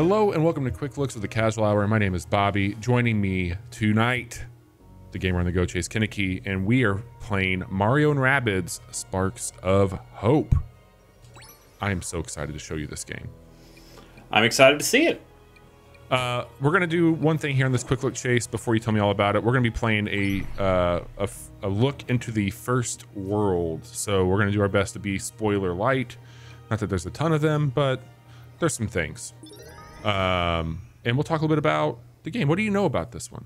Hello and welcome to Quick Looks of the Casual Hour. My name is Bobby. Joining me tonight, the gamer on the go, Chase Kinnicky, and we are playing Mario and Rabbids Sparks of Hope. I am so excited to show you this game. I'm excited to see it. We're going to do one thing here on this Quick Look, Chase, before you tell me all about it. We're going to be playing a look into the first world. So we're going to do our best to be spoiler light. Not that there's a ton of them, but there's some things. And we'll talk a little bit about the game. What do you know about this one?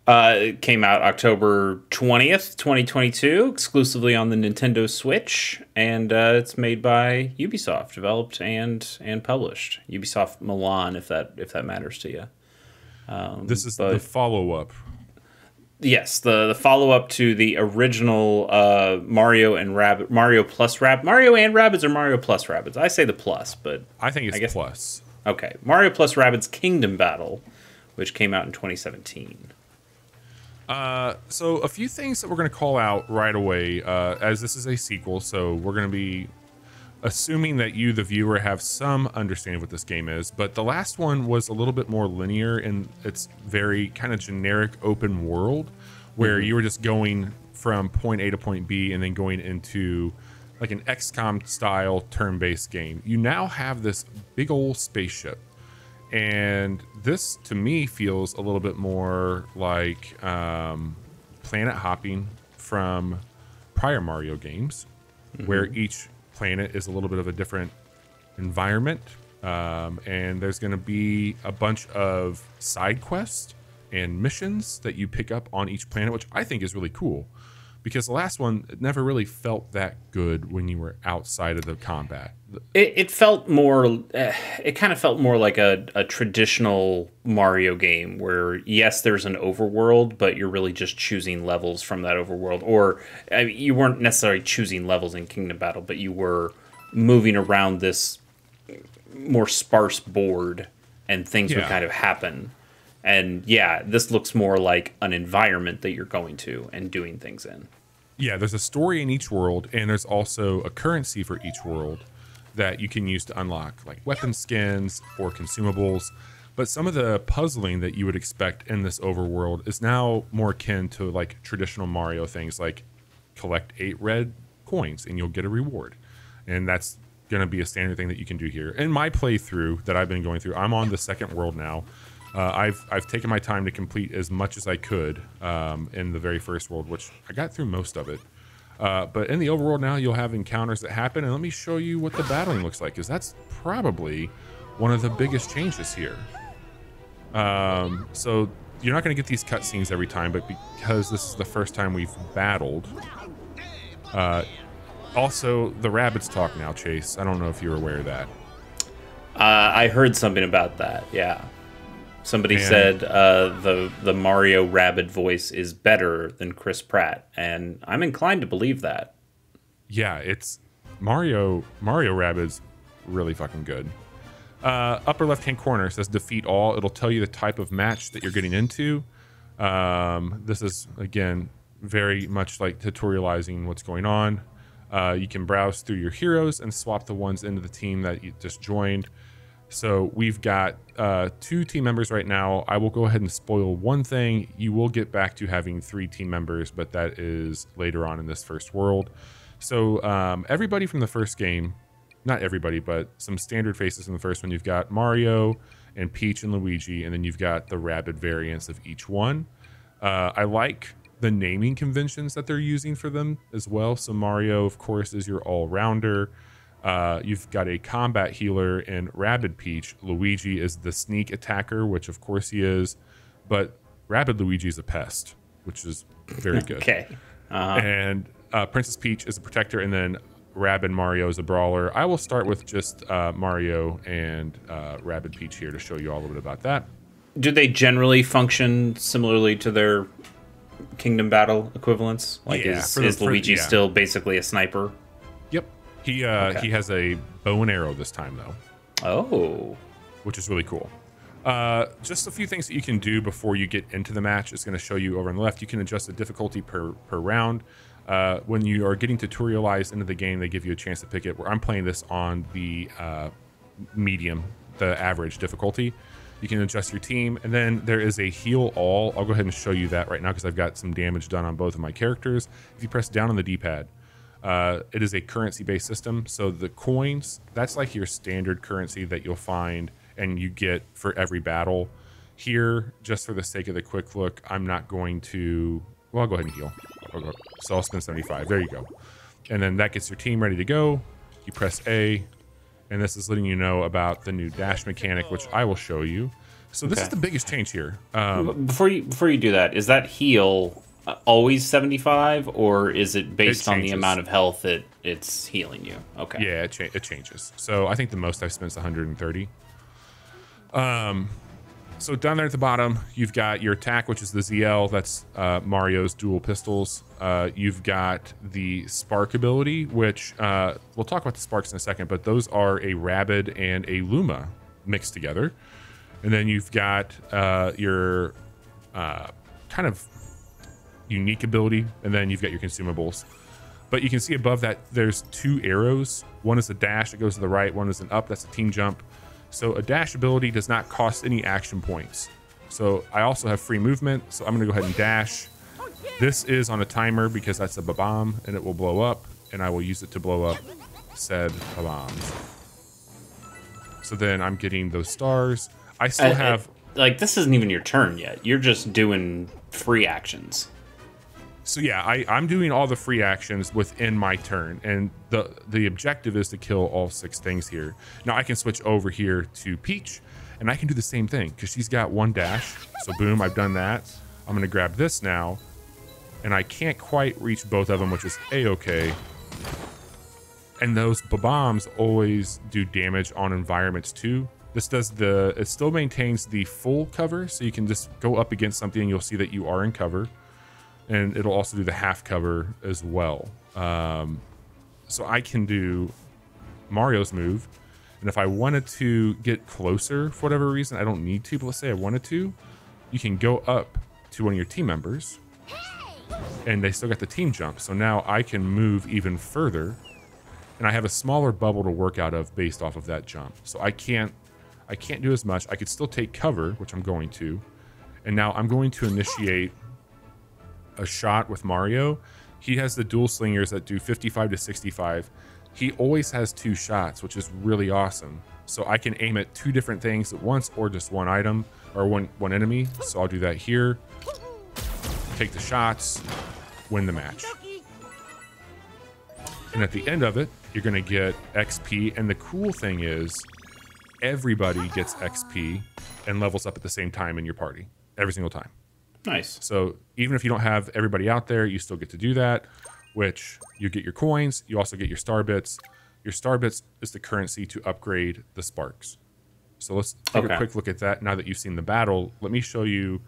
It came out October 20th, 2022, exclusively on the Nintendo Switch, and it's made by Ubisoft, developed and published. Ubisoft Milan, if that matters to you. This is the follow-up. Yes, the follow-up to the original Mario and Rabbids, Mario and Rabbids, or Mario plus Rabbids. I say the plus, but I think it's plus. Okay, Mario plus Rabbids Kingdom Battle, which came out in 2017. So a few things that we're going to call out right away, as this is a sequel, so we're going to be assuming that you, the viewer, have some understanding of what this game is, but the last one was a little bit more linear in its very kind of generic open world, where you were just going from point A to point B and then going into like an XCOM style turn-based game. You now have this big old spaceship, and this to me feels a little bit more like planet hopping from prior Mario games, where each planet is a little bit of a different environment, and there's going to be a bunch of side quests and missions that you pick up on each planet, which I think is really cool, because the last one never really felt that good when you were outside of the combat. It felt more, it kind of felt more like a traditional Mario game where, yes, there's an overworld, but you're really just choosing levels from that overworld. Or I mean, you weren't necessarily choosing levels in Kingdom Battle, but you were moving around this more sparse board and things would kind of happen. And yeah, this looks more like an environment that you're going to and doing things in. Yeah, there's a story in each world, and there's also a currency for each world that you can use to unlock like weapon skins or consumables. But some of the puzzling that you would expect in this overworld is now more akin to like traditional Mario things, like collect 8 red coins and you'll get a reward. And that's going to be a standard thing that you can do here. In my playthrough that I've been going through, I'm on the second world now. I've taken my time to complete as much as I could in the very first world, which I got through most of it. But in the overworld now, you'll have encounters that happen, and let me show you what the battling looks like, because that's probably one of the biggest changes here. So you're not going to get these cutscenes every time, but because this is the first time we've battled. Also, the Rabbids talk now, Chase. I don't know if you're aware of that. I heard something about that, yeah. Somebody said the Mario Rabbid voice is better than Chris Pratt, and I'm inclined to believe that. Yeah, it's Mario Rabbids really fucking good. Upper left-hand corner says defeat all. It'll tell you the type of match that you're getting into. This is, again, very much like tutorializing what's going on. You can browse through your heroes and swap the ones into the team that you just joined. So we've got 2 team members right now. I will go ahead and spoil one thing. You will get back to having 3 team members, but that is later on in this first world. So everybody from the first game, not everybody, but some standard faces in the first one. You've got Mario and Peach and Luigi, and then you've got the Rabbid variants of each one. I like the naming conventions that they're using for them as well. So Mario, of course, is your all-rounder. You've got a combat healer in Rabbid Peach. Luigi is the sneak attacker, which of course he is, but Rabbid Luigi is a pest, which is very good. Okay. And Princess Peach is a protector, and then Rabbid Mario is a brawler. I will start with just Mario and Rabbid Peach here to show you all a little bit about that. Do they generally function similarly to their Kingdom Battle equivalents? Like, Yeah, is Luigi still basically a sniper? Yep. He has a bow and arrow this time, though. Oh. Which is really cool. Just a few things that you can do before you get into the match. It's going to show you over on the left. You can adjust the difficulty per round. When you are getting tutorialized into the game, they give you a chance to pick it. Where I'm playing this on the medium the average difficulty. You can adjust your team, and then there is a heal all. I'll go ahead and show you that right now because I've got some damage done on both of my characters. If you press down on the D-pad, it is a currency-based system. So the coins, that's like your standard currency that you'll find and you get for every battle. Here, just for the sake of the quick look, I'm not going to... Well, I'll go ahead and heal. So I'll spend 75. There you go. And then that gets your team ready to go. You press A, and this is letting you know about the new dash mechanic, which I will show you. So this is the biggest change here. Before you do that, is that heal always 75, or is it based on the amount of health that it's healing you? Okay. Yeah, it changes. So I think the most I've spent is 130. So down there at the bottom, you've got your attack, which is the ZL. That's Mario's dual pistols. You've got the spark ability, which we'll talk about the sparks in a second, but those are a Rabbid and a Luma mixed together. And then you've got your kind of unique ability, and then you've got your consumables. But you can see above that, there's 2 arrows. One is a dash that goes to the right. One is an up. That's a team jump. So a dash ability does not cost any action points. So I also have free movement. So I'm going to go ahead and dash. This is on a timer because that's a bomb and it will blow up, and I will use it to blow up said bombs. So then I'm getting those stars. I still have... like, this isn't even your turn yet. You're just doing free actions. So yeah, I'm doing all the free actions within my turn, and the objective is to kill all 6 things here. Now I can switch over here to Peach, and I can do the same thing because she's got 1 dash. So boom, I've done that. I'm gonna grab this now, and I can't quite reach both of them, which is a-okay. And those bombs always do damage on environments too. This does it still maintains the full cover, so you can just go up against something and you'll see that you are in cover. And it'll also do the half cover as well. So I can do Mario's move. And if I wanted to get closer for whatever reason, I don't need to, but let's say I wanted to, you can go up to one of your team members and they still got the team jump. So now I can move even further, and I have a smaller bubble to work out of based off of that jump. So I can't do as much. I could still take cover, which I'm going to. And now I'm going to initiate a shot with Mario. He has the dual slingers that do 55 to 65. He always has 2 shots, which is really awesome. So I can aim at 2 different things at once, or just one item or one enemy. So I'll do that here. Take the shots, win the match. And at the end of it, you're going to get XP. And the cool thing is everybody gets XP and levels up at the same time in your party every single time. Nice. So even if you don't have everybody out there, you still get to do that, which you get your coins. You also get your star bits. Your star bits is the currency to upgrade the sparks. So let's take a quick look at that. Now that you've seen the battle, let me show you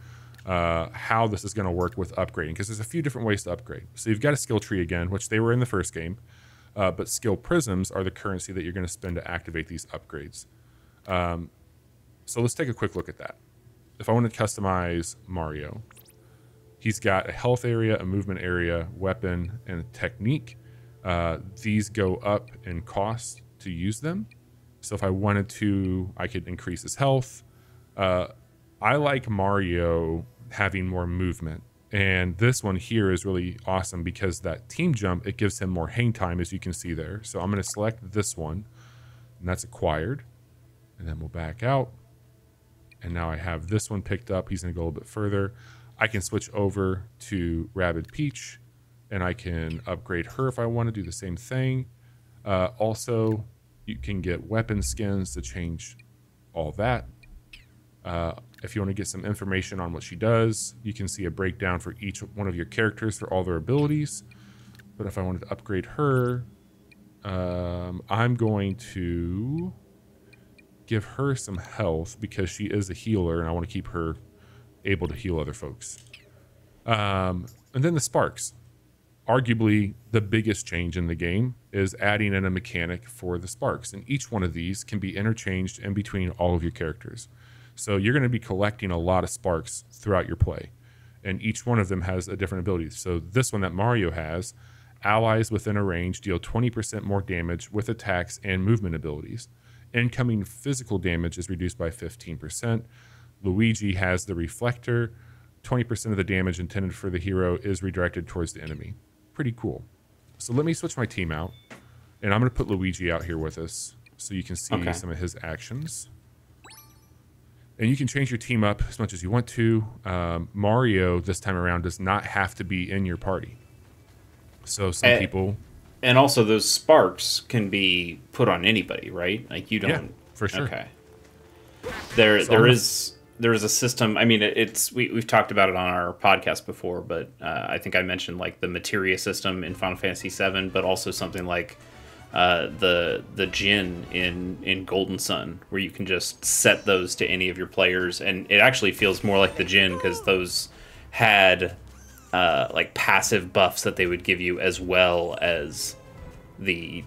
how this is going to work with upgrading, because there's a few different ways to upgrade. So you've got a skill tree again, which they were in the first game, but skill prisms are the currency that you're going to spend to activate these upgrades. So let's take a quick look at that. If I want to customize Mario, he's got a health area, a movement area, weapon, and a technique. These go up in cost to use them. So if I wanted to, I could increase his health. I like Mario having more movement. And this one here is really awesome because that team jump, it gives him more hang time, as you can see there. So I'm going to select this one, and that's acquired. And then we'll back out. And now I have this one picked up. He's going to go a little bit further. I can switch over to Rabbid Peach, and I can upgrade her if I want to do the same thing. Also, you can get weapon skins to change all that. If you want to get some information on what she does, you can see a breakdown for each one of your characters for all their abilities. But if I wanted to upgrade her, I'm going to give her some health because she is a healer and I want to keep her able to heal other folks. And then the sparks. Arguably the biggest change in the game is adding in a mechanic for the sparks, and each one of these can be interchanged in between all of your characters. So you're going to be collecting a lot of sparks throughout your play, and each one of them has a different ability. So this one that Mario has, allies within a range deal 20% more damage with attacks and movement abilities. Incoming physical damage is reduced by 15%. Luigi has the reflector. 20% of the damage intended for the hero is redirected towards the enemy. Pretty cool. So let me switch my team out, and I'm going to put Luigi out here with us so you can see some of his actions. And you can change your team up as much as you want to. Mario, this time around, does not have to be in your party. So some people... And also those sparks can be put on anybody, right? Like you don't... Yeah, for sure. Okay. There is a system. I mean, we've talked about it on our podcast before, but I think I mentioned like the materia system in Final Fantasy VII, but also something like the Djinn in Golden Sun, where you can just set those to any of your players, and it actually feels more like the Djinn because those had like passive buffs that they would give you as well as the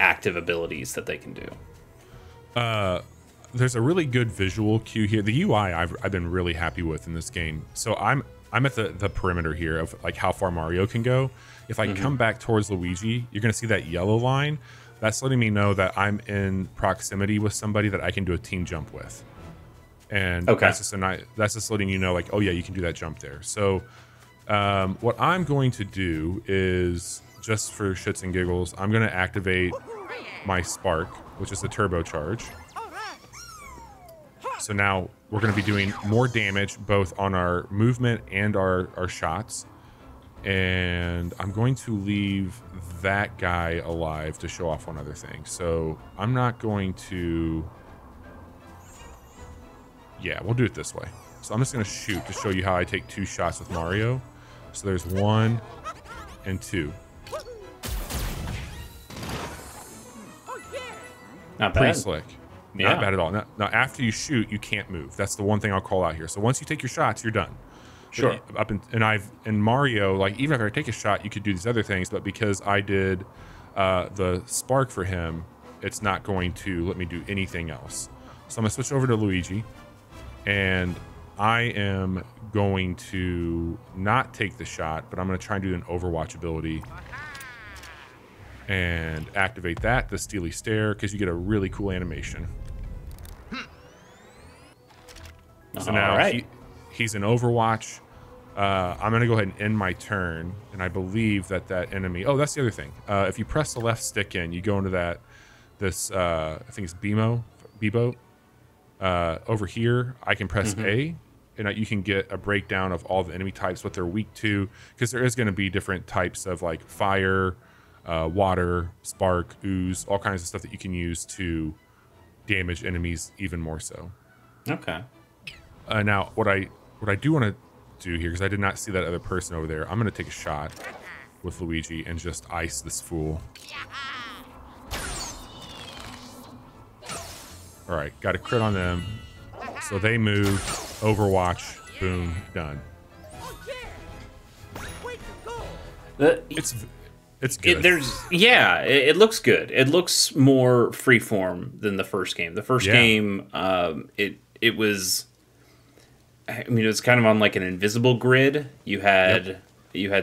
active abilities that they can do. There's a really good visual cue here. The UI I've been really happy with in this game. So I'm at the perimeter here of like how far Mario can go. If I come back towards Luigi, you're gonna see that yellow line. That's letting me know that I'm in proximity with somebody that I can do a team jump with. And that's just letting you know, like, oh yeah, you can do that jump there. So what I'm going to do is, just for shits and giggles, I'm gonna activate my Spark, which is the turbocharge. So now we're going to be doing more damage both on our movement and our shots. And I'm going to leave that guy alive to show off one other thing. So I'm not going to... Yeah, we'll do it this way. So I'm just going to shoot to show you how I take 2 shots with Mario. So there's 1 and 2. Not bad. Pretty slick. Yeah. Not bad at all. Now, after you shoot, you can't move. That's the one thing I'll call out here. So once you take your shots, you're done. Sure. In Mario, like even if I take a shot, you could do these other things. But because I did the spark for him, it's not going to let me do anything else. So I'm gonna switch over to Luigi, and I am going to not take the shot, but I'm gonna try and do an Overwatch ability. And activate that, the Steely Stare, because you get a really cool animation. So now he's in Overwatch. I'm going to go ahead and end my turn, and I believe that enemy... Oh, that's the other thing. If you press the left stick in, you go into I think it's Bebo. Over here, I can press A, and you can get a breakdown of all the enemy types, what they're weak to, because there is going to be different types of like fire... water, spark, ooze, all kinds of stuff that you can use to damage enemies even more so. Okay. Now, what I do want to do here, because I did not see that other person over there, I'm going to take a shot with Luigi and just ice this fool. All right, got a crit on them. So they move, Overwatch, boom, done. It's good. It looks good. It looks more freeform than the first game. The first game, it was, I mean, it was kind of on like an invisible grid. You had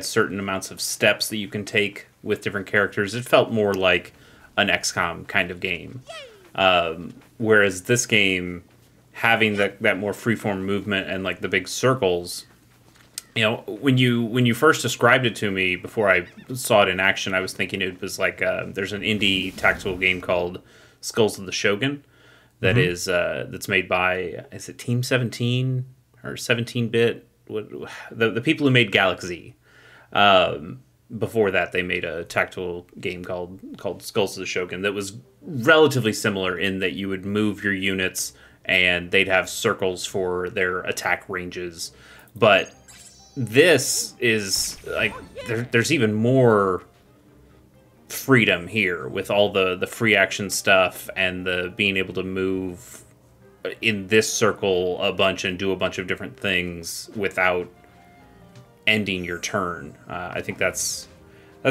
certain amounts of steps that you can take with different characters. It felt more like an XCOM kind of game. Whereas this game, having that more freeform movement and like the big circles. You know, when you first described it to me before I saw it in action, I was thinking it was like there's an indie tactical game called Skulls of the Shogun that is that's made by, is it Team 17 or 17-bit? The people who made Galaxy. Before that, they made a tactical game called Skulls of the Shogun that was relatively similar in that you would move your units and they'd have circles for their attack ranges, but this is like there's even more freedom here with all the free action stuff and the being able to move in this circle a bunch and do a bunch of different things without ending your turn. I think that's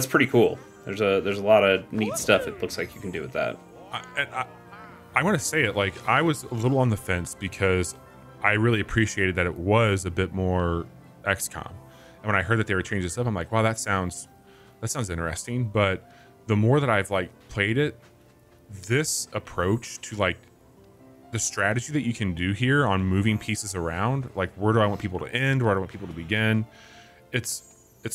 pretty cool. There's a lot of neat stuff it looks like you can do with that. I want to say it, like, I was a little on the fence because I really appreciated that it was a bit more XCOM, and when I heard that they were changing this up, I'm like, wow, that sounds interesting. But the more that I've like played it, this approach to like the strategy that you can do here on moving pieces around, like where do I want people to end, where do I want people to begin, it's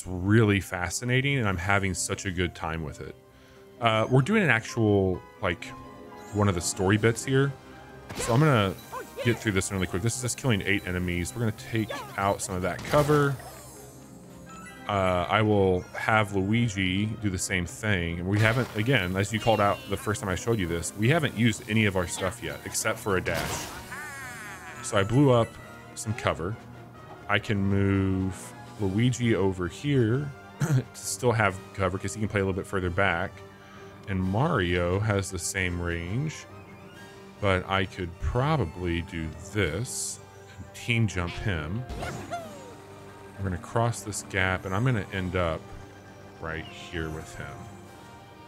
really fascinating, and I'm having such a good time with it. We're doing an actual, like, one of the story bits here, so I'm gonna get through this really quick. This is just killing 8 enemies. We're gonna take out some of that cover. I will have Luigi do the same thing. And we haven't, again, as you called out the first time I showed you this, we haven't used any of our stuff yet, except for a dash. So I blew up some cover. I can move Luigi over here to still have cover because he can play a little bit further back. And Mario has the same range, but I could probably do this and team jump him. We're going to cross this gap, and I'm going to end up right here with him.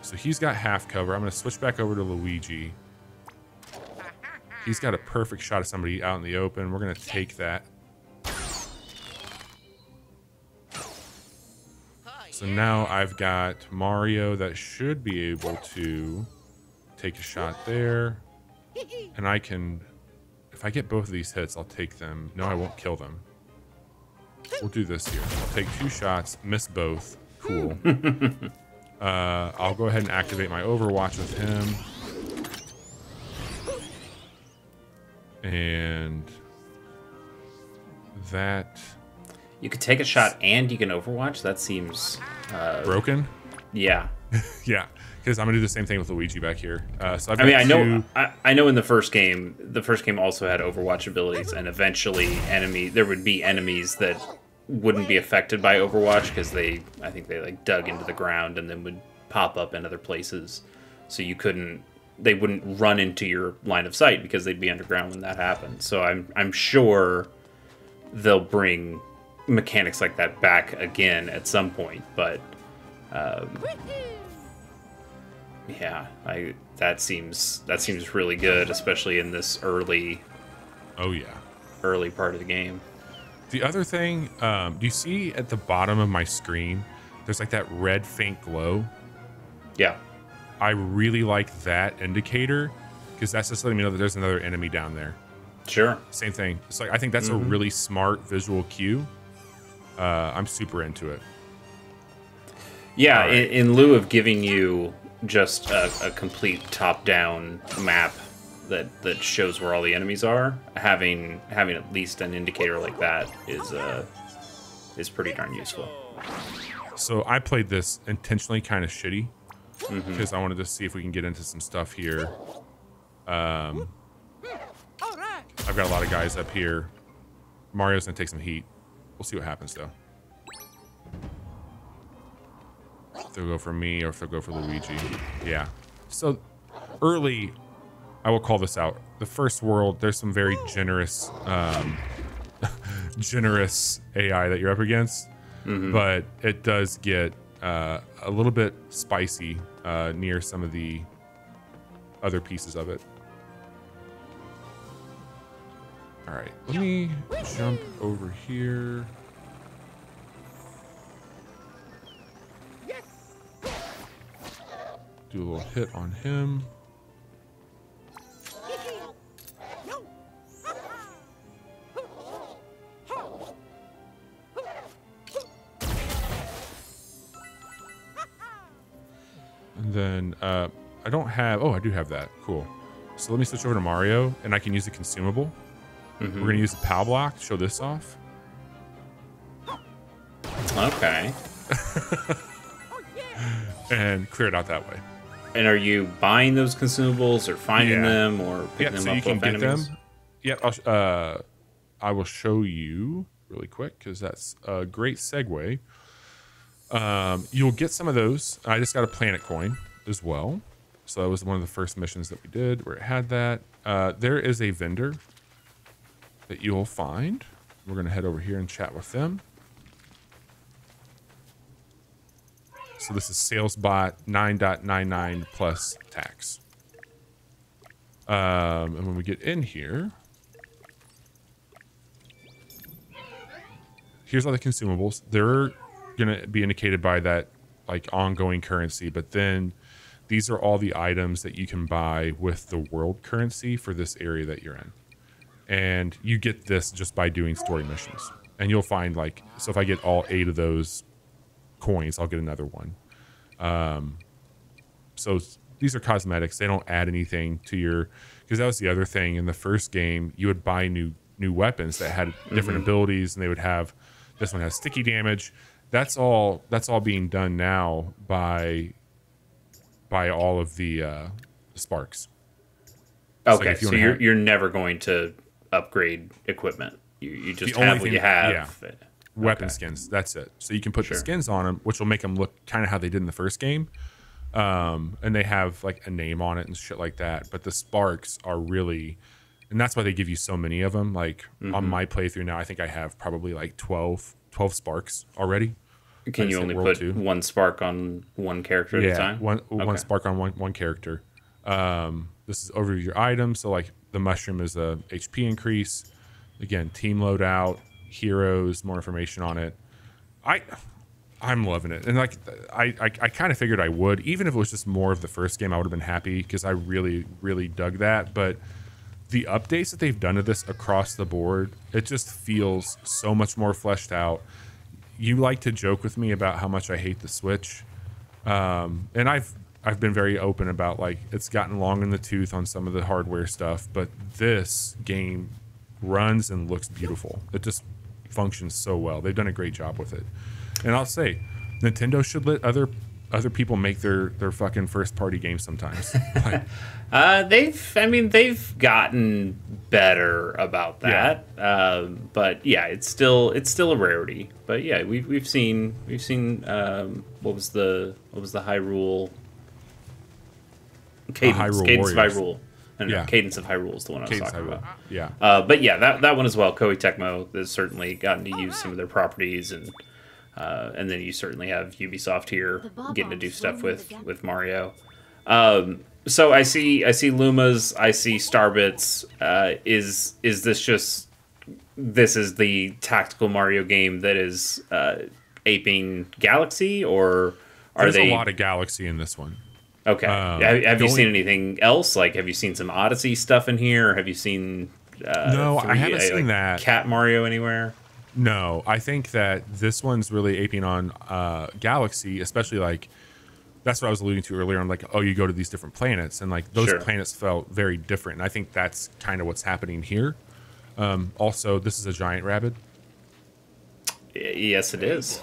So he's got half cover. I'm going to switch back over to Luigi. He's got a perfect shot of somebody out in the open. We're going to take that. So now I've got Mario that should be able to take a shot there. And I can, if I get both of these hits, I'll take them. No, I won't kill them. We'll do this here. I'll take 2 shots, miss both. Cool. I'll go ahead and activate my Overwatch with him. And that... You could take a shot and you can Overwatch? That seems... broken? Yeah. Yeah, because I'm going to do the same thing with Luigi back here. So I've got I know in the first game also had Overwatch abilities, and eventually there would be enemies that wouldn't be affected by Overwatch because I think they like dug into the ground and then would pop up in other places. So they wouldn't run into your line of sight because they'd be underground when that happened. So I'm sure they'll bring mechanics like that back again at some point, but yeah, that seems really good, especially in this early part of the game. The other thing, do you see at the bottom of my screen, there's like that red faint glow? Yeah. I really like that indicator because that's just letting me know that there's another enemy down there. Sure. Same thing. It's like, I think that's a really smart visual cue. I'm super into it. Yeah, right. In lieu of giving you just a complete top-down map that shows where all the enemies are, having at least an indicator like that is pretty darn useful. So I played this intentionally kind of shitty because I wanted to see if we can get into some stuff here. I've got a lot of guys up here. Mario's gonna take some heat. We'll see what happens though. If they'll go for me or if they'll go for Luigi. Yeah. So early, I will call this out. The first world, there's some very generous generous AI that you're up against. But it does get a little bit spicy near some of the other pieces of it. All right, let me jump over here. Do a little hit on him. And then I don't have, oh, I do have that. Cool. So let me switch over to Mario, and I can use the consumable. We're going to use the POW block to show this off. Okay. And clear it out that way. And are you buying those consumables or finding them or picking them so up you can with get enemies? them. Yeah, I will show you really quick because that's a great segue. You'll get some of those. I just got a planet coin as well. So that was one of the first missions that we did where it had that. There is a vendor that you'll find. We're going to head over here and chat with them. So this is SalesBot 9.99 plus tax. And when we get in here, here's all the consumables. They're going to be indicated by that like ongoing currency, but then these are all the items that you can buy with the world currency for this area that you're in. And you get this just by doing story missions. And you'll find like, so if I get all 8 of those coins, I'll get another one. So these are cosmetics. They don't add anything to your, because that was the other thing in the first game. You would buy new weapons that had different abilities, and they would have, this one has sticky damage. That's all being done now by all of the sparks. Okay, so you're never going to upgrade equipment. You just have what you have. Yeah. Weapon skins, that's it. So you can put the skins on them, which will make them look kind of how they did in the first game. And they have like a name on it and shit like that. But the sparks are really, and that's why they give you so many of them. Like on my playthrough now, I think I have probably like 12 sparks already. Can you only put 1 spark on one character at a time? One spark on one character. This is over your items. So like the mushroom is a HP increase. Again, team loadout, heroes, more information on it. I'm loving it. And like I kind of figured I would. Even if it was just more of the first game, I would have been happy because I really, really dug that. But the updates that they've done to this across the board, it just feels so much more fleshed out. You like to joke with me about how much I hate the Switch. And I've been very open about like it's gotten long in the tooth on some of the hardware stuff, but this game runs and looks beautiful. It just functions so well. They've done a great job with it. And I'll say, Nintendo should let other people make their fucking first party games sometimes. Like, they've gotten better about that. Yeah. But yeah, it's still a rarity. But yeah, we've seen what was the Hyrule Cadence of Hyrule. Cadence of Hyrule is the one I was talking about. Yeah. But yeah, that one as well. Koei Tecmo has certainly gotten to use some of their properties, and then you certainly have Ubisoft here getting to do stuff with Mario. So I see Lumas, I see Starbits. Is this just is the tactical Mario game that is aping Galaxy, or there's a lot of Galaxy in this one? Okay. Have you seen anything else? Like, have you seen some Odyssey stuff in here? Or have you seen no, I haven't seen that. Cat Mario anywhere? No, I think that this one's really aping on Galaxy, especially like that's what I was alluding to earlier. I'm like, oh, you go to these different planets, and like those planets felt very different. And I think that's kind of what's happening here. Also, this is a giant rabbit. Yes, it is.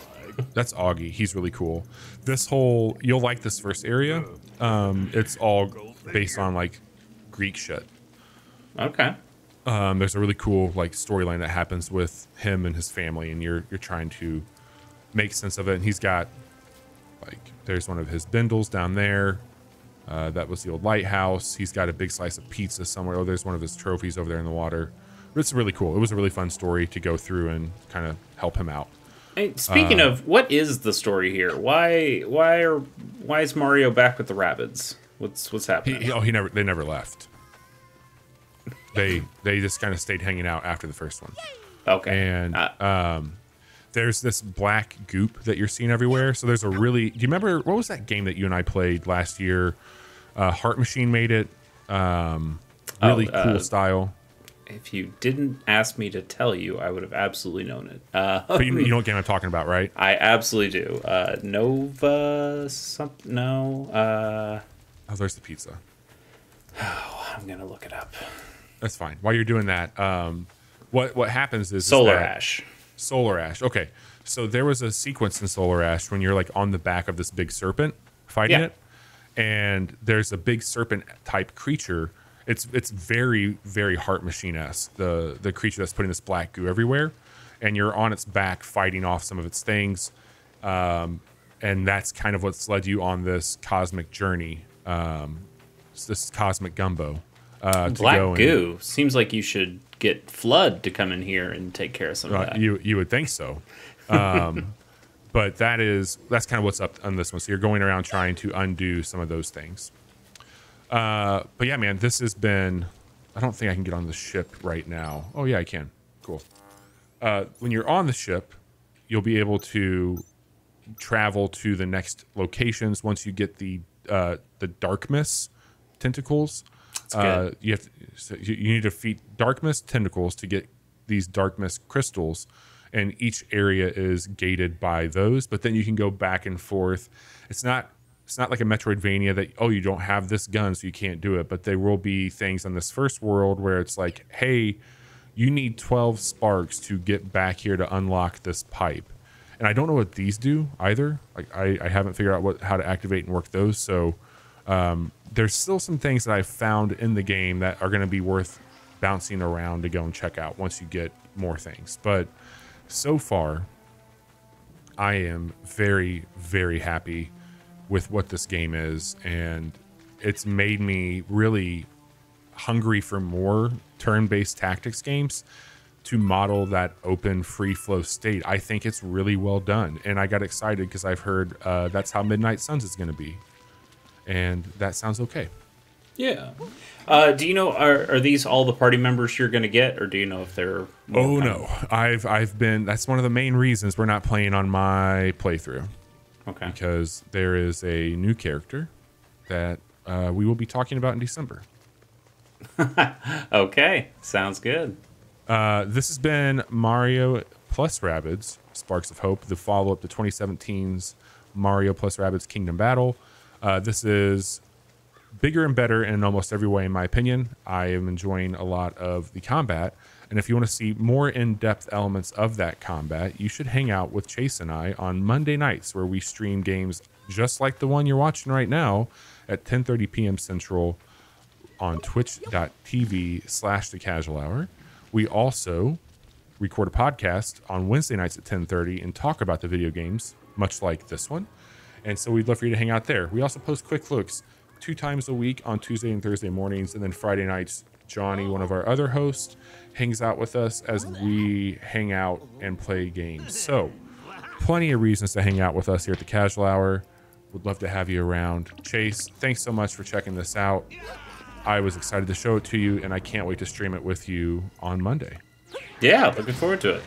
That's Augie. He's really cool. You'll like this first area. It's all based on like Greek shit. Okay. There's a really cool like storyline that happens with him and his family, and you're trying to make sense of it. And he's got like there's one of his bindles down there. That was the old lighthouse. He's got a big slice of pizza somewhere. Oh, there's one of his trophies over there in the water. It's really cool. It was a really fun story to go through and kind of help him out. Hey, speaking of, what is the story here? Why is Mario back with the Rabbids? What's happening? They never left. They just kind of stayed hanging out after the first one. Okay. And there's this black goop that you're seeing everywhere. So there's do you remember what was that game that you and I played last year? Heart Machine made it. Really cool style. If you didn't ask me to tell you, I would have absolutely known it. But you know what game I'm talking about, right? I absolutely do. Nova something? No. Oh, there's the pizza. Oh, I'm gonna look it up. That's fine. While you're doing that, what happens is Solar Ash. Solar Ash. Okay, so there was a sequence in Solar Ash when you're like on the back of this big serpent fighting it, and there's a big serpent type creature. It's very, very Heart Machine-esque, the creature that's putting this black goo everywhere, and you're on its back fighting off some of its things, and that's kind of what's led you on this cosmic journey, this cosmic gumbo. Black goo. Seems like you should get Flood to come in here and take care of some of that. You would think so. But that's kind of what's up on this one. So you're going around trying to undo some of those things. But yeah, man, this has been... I don't think I can get on the ship right now. Oh, yeah, I can. Cool. When you're on the ship, you'll be able to travel to the next locations once you get the the Darkness tentacles. Good. You need to defeat Darkness tentacles to get these Darkness crystals, and each area is gated by those. But then you can go back and forth. It's not like a Metroidvania that, oh, you don't have this gun, so you can't do it. But there will be things on this first world where it's like, hey, you need 12 sparks to get back here to unlock this pipe. And I don't know what these do either. Like I haven't figured out how to activate and work those. So there's still some things that I've found in the game that are going to be worth bouncing around to go and check out once you get more things. But so far, I am very, very happy with what this game is, and it's made me really hungry for more turn-based tactics games to model that open free flow state. I think it's really well done, and I got excited because I've heard that's how Midnight Suns is going to be, and that sounds okay. Yeah. Do you know, are these all the party members you're going to get, or do you know if they're more no, I've been, that's one of the main reasons we're not playing on my playthrough. Okay. Because there is a new character that we will be talking about in December. Okay, sounds good. This has been Mario plus Rabbids Sparks of Hope, the follow-up to 2017's Mario plus Rabbids Kingdom Battle. This is bigger and better in almost every way, in my opinion. I am enjoying a lot of the combat, and if you want to see more in-depth elements of that combat, you should hang out with Chase and I on Monday nights, where we stream games just like the one you're watching right now at 10:30 p.m. Central on twitch.tv/The Casual Hour. We also record a podcast on Wednesday nights at 10:30 and talk about the video games, much like this one. And so we'd love for you to hang out there. We also post quick looks 2 times a week on Tuesday and Thursday mornings, and then Friday nights, Johnny, one of our other hosts, hangs out with us as we hang out and play games. So plenty of reasons to hang out with us here at the Casual Hour. Would love to have you around. Chase, thanks so much for checking this out. I was excited to show it to you, and I can't wait to stream it with you on Monday. Yeah, looking forward to it.